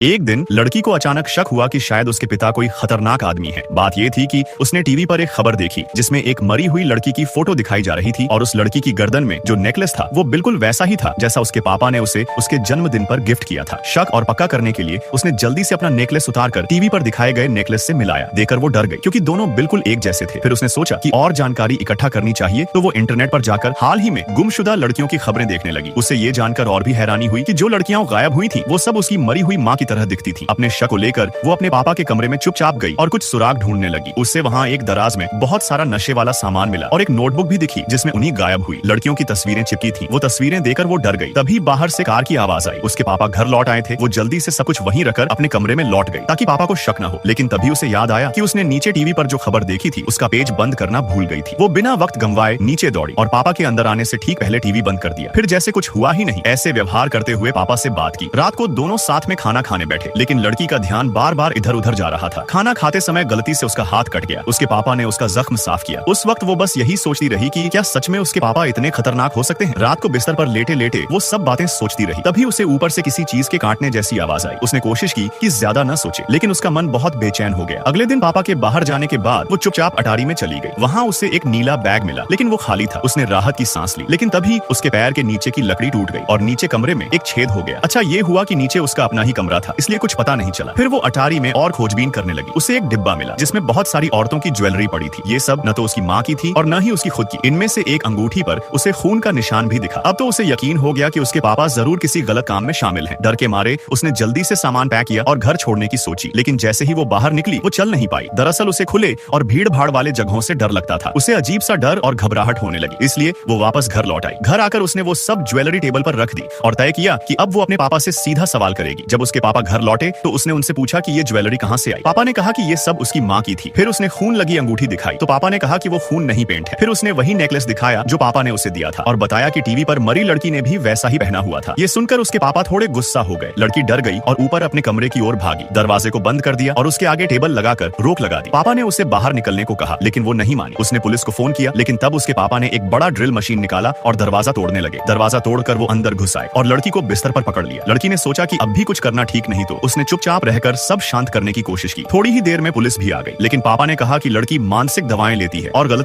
एक दिन लड़की को अचानक शक हुआ कि शायद उसके पिता कोई खतरनाक आदमी है। बात ये थी कि उसने टीवी पर एक खबर देखी जिसमें एक मरी हुई लड़की की फोटो दिखाई जा रही थी और उस लड़की की गर्दन में जो नेकलेस था वो बिल्कुल वैसा ही था जैसा उसके पापा ने उसे उसके जन्मदिन पर गिफ्ट किया था। शक और पक्का करने के लिए उसने जल्दी से अपना नेकलेस उतारकर टीवी पर दिखाए गए नेकलेस से मिलाया। देखकर वो डर गई क्योंकि दोनों बिल्कुल एक जैसे थे। फिर उसने सोचा कि और जानकारी इकट्ठा करनी चाहिए, तो वो इंटरनेट पर जाकर हाल ही में गुमशुदा लड़कियों की खबरें देखने लगी। उसे ये जानकर और भी हैरानी हुई कि जो लड़कियां गायब हुई थी वो सब उसकी मरी हुई माँ की तरह दिखती थी। अपने शक को लेकर वो अपने पापा के कमरे में चुपचाप गई और कुछ सुराग ढूंढने लगी। उससे वहाँ एक दराज में बहुत सारा नशे वाला सामान मिला और एक नोटबुक भी दिखी जिसमें उन्हीं गायब हुई लड़कियों की तस्वीरें चिपकी थी। वो तस्वीरें देखकर वो डर गई। तभी बाहर से कार की आवाज आई। उसके पापा घर लौट आए थे। वो जल्दी से सब कुछ वहीं रखकर अपने कमरे में लौट गई ताकि पापा को शक न हो। लेकिन तभी उसे याद आया कि उसने नीचे टीवी पर जो खबर देखी थी उसका पेज बंद करना भूल गई थी। वो बिना वक्त गंवाए नीचे दौड़ी और पापा के अंदर आने से ठीक पहले टीवी बंद कर दिया। फिर जैसे कुछ हुआ ही नहीं ऐसे व्यवहार करते हुए पापा से बात की। रात को दोनों साथ में खाना खाने बैठे, लेकिन लड़की का ध्यान बार बार इधर उधर जा रहा था। खाना खाते समय गलती से उसका हाथ कट गया। उसके पापा ने उसका जख्म साफ किया। उस वक्त वो बस यही सोचती रही कि क्या सच में उसके पापा इतने खतरनाक हो सकते हैं। रात को बिस्तर पर लेटे लेटे वो सब बातें सोचती रही। तभी उसे ऊपर से किसी चीज के काटने जैसी आवाज आई। उसने कोशिश की कि ज्यादा न सोचे, लेकिन उसका मन बहुत बेचैन हो गया। अगले दिन पापा के बाहर जाने के बाद वो चुपचाप अटारी में चली गई। वहाँ उसे एक नीला बैग मिला, लेकिन वो खाली था। उसने राहत की सांस ली, लेकिन तभी उसके पैर के नीचे की लकड़ी टूट गई और नीचे कमरे में एक छेद हो गया। अच्छा ये हुआ कि नीचे उसका अपना ही कमरा था, इसलिए कुछ पता नहीं चला। फिर वो अटारी में और खोजबीन करने लगी। उसे एक डिब्बा मिला जिसमें बहुत सारी औरतों की ज्वेलरी पड़ी थी। ये सब न तो उसकी माँ की थी और न ही उसकी खुद की। इनमें से एक अंगूठी पर उसे खून का निशान भी दिखा। अब तो उसे यकीन हो गया कि उसके पापा जरूर किसी गलत काम में शामिल हैं। डर के मारे उसने जल्दी से सामान पैक किया और घर छोड़ने की सोची, लेकिन जैसे ही वो बाहर निकली वो चल नहीं पाई। दरअसल उसे खुले और भीड़ भाड़ वाले जगहों से डर लगता था। उसे अजीब सा डर और घबराहट होने लगी, इसलिए वो वापस घर लौट आई। घर आकर उसने वो सब ज्वेलरी टेबल पर रख दी और तय किया कि अब वो अपने पापा से सीधा सवाल करेगी। जब उसके पापा घर लौटे तो उसने उनसे पूछा कि ये ज्वेलरी कहाँ से आई। पापा ने कहा कि ये सब उसकी माँ की थी। फिर उसने खून लगी अंगूठी दिखाई तो पापा ने कहा कि वो खून नहीं पेंट है। फिर उसने वही नेकलेस दिखाया जो पापा ने उसे दिया था और बताया कि टीवी पर मरी लड़की ने भी वैसा ही पहना हुआ था। ये सुनकर उसके पापा थोड़े गुस्सा हो गए। लड़की डर गई और ऊपर अपने कमरे की ओर भागी। दरवाजे को बंद कर दिया और उसके आगे टेबल लगाकर रोक लगा दी। पापा ने उसे बाहर निकलने को कहा, लेकिन वो नहीं मानी। उसने पुलिस को फोन किया, लेकिन तब उसके पापा ने एक बड़ा ड्रिल मशीन निकाला और दरवाजा तोड़ने लगे। दरवाजा तोड़कर वो अंदर घुस आए और लड़की को बिस्तर पर पकड़ लिया। लड़की ने सोचा कि अब भी कुछ करना ठीक नहीं, तो उसने चुपचाप रहकर सब शांत करने की कोशिश की। थोड़ी ही देर में पुलिस भी आ गई, लेकिन पापा ने कहा कि लड़की मानसिक दवाएं लेती है और गलत